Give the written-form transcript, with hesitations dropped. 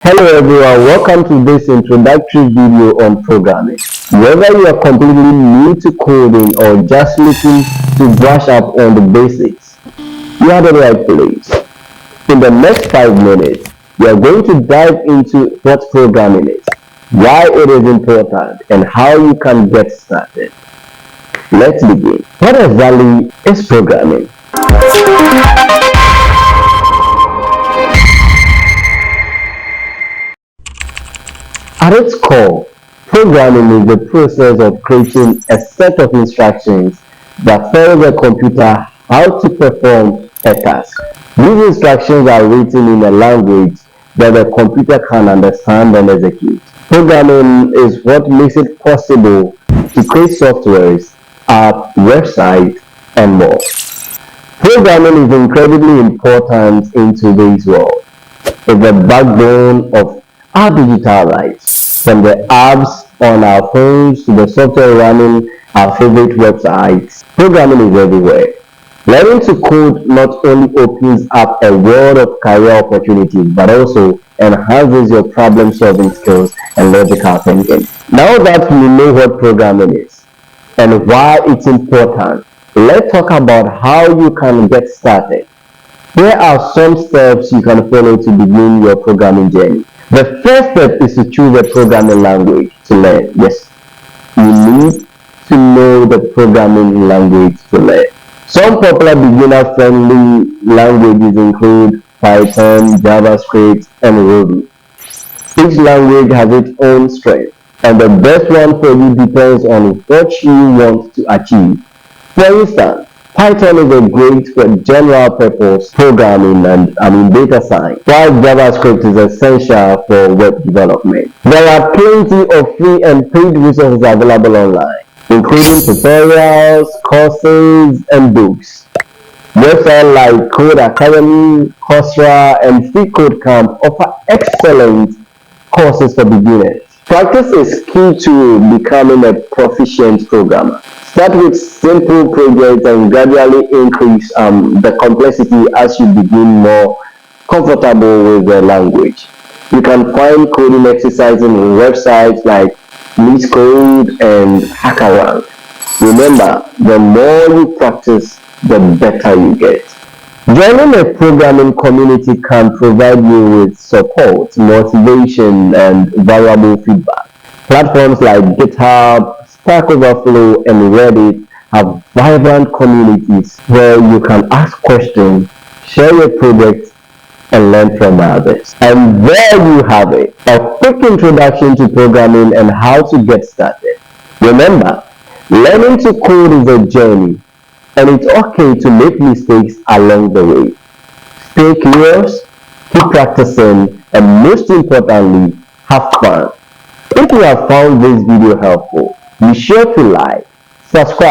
Hello everyone, welcome to this introductory video on programming. Whether you are completely new to coding or just looking to brush up on the basics, you are the right place. In the next 5 minutes, we are going to dive into what programming is, why it is important, and how you can get started. Let's begin. What exactly is programming? At its core, programming is the process of creating a set of instructions that tell the computer how to perform a task. These instructions are written in a language that the computer can understand and execute. Programming is what makes it possible to create softwares, apps, websites, and more. Programming is incredibly important in today's world. It's the backbone of our digital lives, from the apps on our phones to the software running our favorite websites. Programming is everywhere. Learning to code not only opens up a world of career opportunities, but also enhances your problem-solving skills and logical thinking. Now that we know what programming is and why it's important, let's talk about how you can get started. Here are some steps you can follow to begin your programming journey. The first step is to choose a programming language to learn. Yes, you need to know the programming language to learn. Some popular beginner-friendly languages include Python, JavaScript, and Ruby. Each language has its own strength, and the best one for you depends on what you want to achieve. For instance, Python is a great for general purpose programming and data science, while JavaScript is essential for web development. There are plenty of free and paid resources available online, including tutorials, courses, and books. Websites like Code Academy, Coursera, and Free Code Camp offer excellent courses for beginners. Practice is key to becoming a proficient programmer. Start with simple projects and gradually increase the complexity as you begin more comfortable with the language. You can find coding exercises on websites like Code and HackerRank. Remember, the more you practice, the better you get. Joining a programming community can provide you with support, motivation, and valuable feedback. Platforms like GitHub, Stack Overflow, and Reddit have vibrant communities where you can ask questions, share your projects, and learn from others. And there you have it, a quick introduction to programming and how to get started. Remember, learning to code is a journey, and it's okay to make mistakes along the way. Stay curious, keep practicing, and most importantly, have fun. If you have found this video helpful, be sure to like, subscribe,